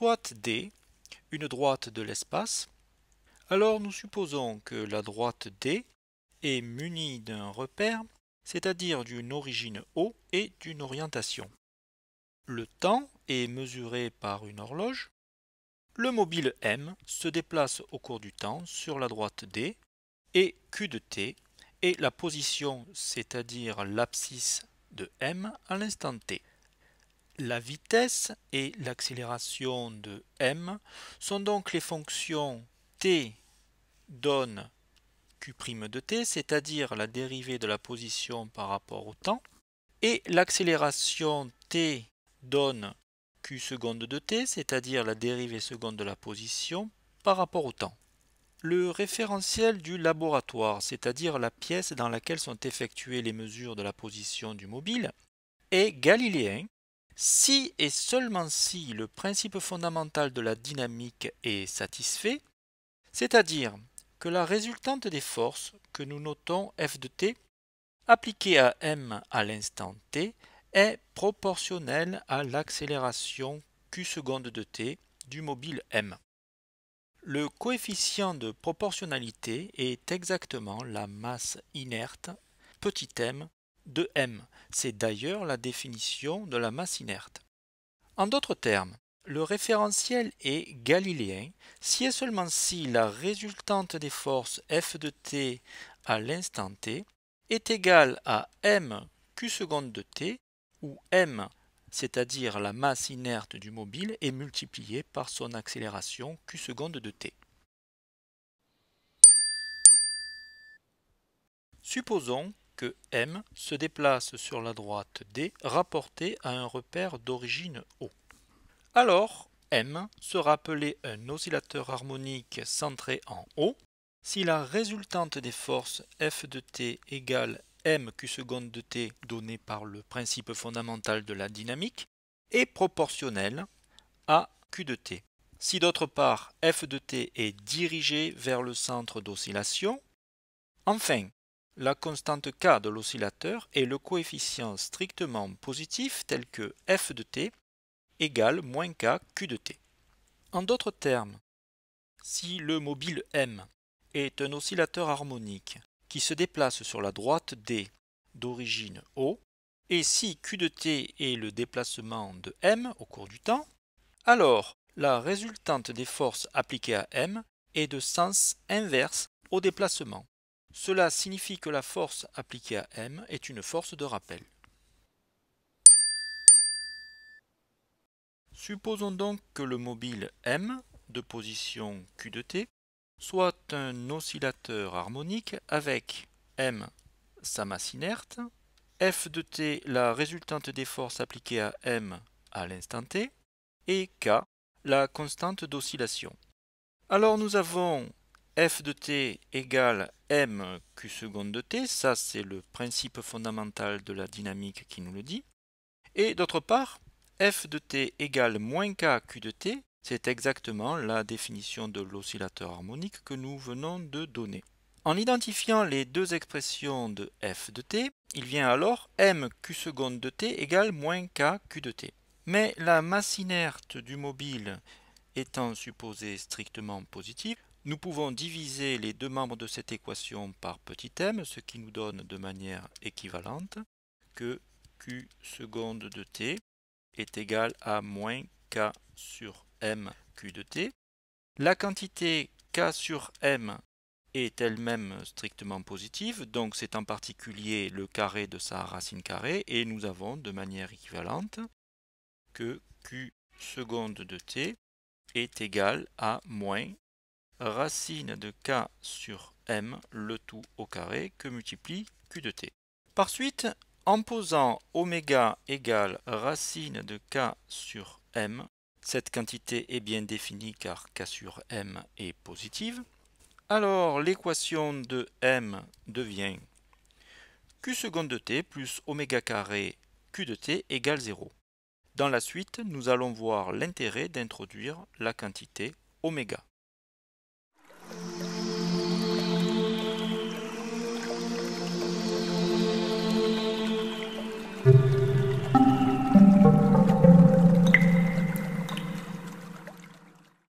Soit D une droite de l'espace, alors nous supposons que la droite D est munie d'un repère, c'est-à-dire d'une origine O et d'une orientation. Le temps est mesuré par une horloge. Le mobile M se déplace au cours du temps sur la droite D et Q de T est la position, c'est-à-dire l'abscisse de M à l'instant T. La vitesse et l'accélération de M sont donc les fonctions T donne Q' de T, c'est-à-dire la dérivée de la position par rapport au temps, et l'accélération T donne Q seconde de T, c'est-à-dire la dérivée seconde de la position par rapport au temps. Le référentiel du laboratoire, c'est-à-dire la pièce dans laquelle sont effectuées les mesures de la position du mobile, est galiléen si et seulement si le principe fondamental de la dynamique est satisfait, c'est-à-dire que la résultante des forces que nous notons F de t appliquée à m à l'instant t est proportionnelle à l'accélération q seconde de t du mobile m. Le coefficient de proportionnalité est exactement la masse inerte petit m de m. C'est d'ailleurs la définition de la masse inerte. En d'autres termes, le référentiel est galiléen si et seulement si la résultante des forces F de t à l'instant t est égale à m q seconde de t, où m, c'est-à-dire la masse inerte du mobile, est multipliée par son accélération q seconde de t. Supposons que m se déplace sur la droite D rapportée à un repère d'origine O. Alors, M sera appelé un oscillateur harmonique centré en O si la résultante des forces F de t égale mq seconde de t donnée par le principe fondamental de la dynamique est proportionnelle à q de t. Si d'autre part F de t est dirigée vers le centre d'oscillation, enfin, la constante k de l'oscillateur est le coefficient strictement positif tel que F de t égale moins k q de t. En d'autres termes, si le mobile M est un oscillateur harmonique qui se déplace sur la droite D d'origine O, et si q de t est le déplacement de M au cours du temps, alors la résultante des forces appliquées à M est de sens inverse au déplacement. Cela signifie que la force appliquée à M est une force de rappel. Supposons donc que le mobile M, de position Q de t, soit un oscillateur harmonique avec M, sa masse inerte, F de t, la résultante des forces appliquées à M à l'instant t, et K, la constante d'oscillation. Alors nous avons F de t égale m q seconde de t, ça c'est le principe fondamental de la dynamique qui nous le dit, et d'autre part, F de t égale moins k q de t, c'est exactement la définition de l'oscillateur harmonique que nous venons de donner. En identifiant les deux expressions de F de t, il vient alors m q seconde de t égale moins k q de t. Mais la masse inerte du mobile étant supposée strictement positive, nous pouvons diviser les deux membres de cette équation par petit m, ce qui nous donne de manière équivalente que q seconde de t est égal à moins k sur m q de t. La quantité k sur m est elle-même strictement positive, donc c'est en particulier le carré de sa racine carrée, et nous avons de manière équivalente que q seconde de t est égal à moins racine de k sur m, le tout au carré, que multiplie q de t. Par suite, en posant oméga égale racine de k sur m, cette quantité est bien définie car k sur m est positive, alors l'équation de m devient q seconde de t plus oméga carré q de t égale 0. Dans la suite, nous allons voir l'intérêt d'introduire la quantité oméga.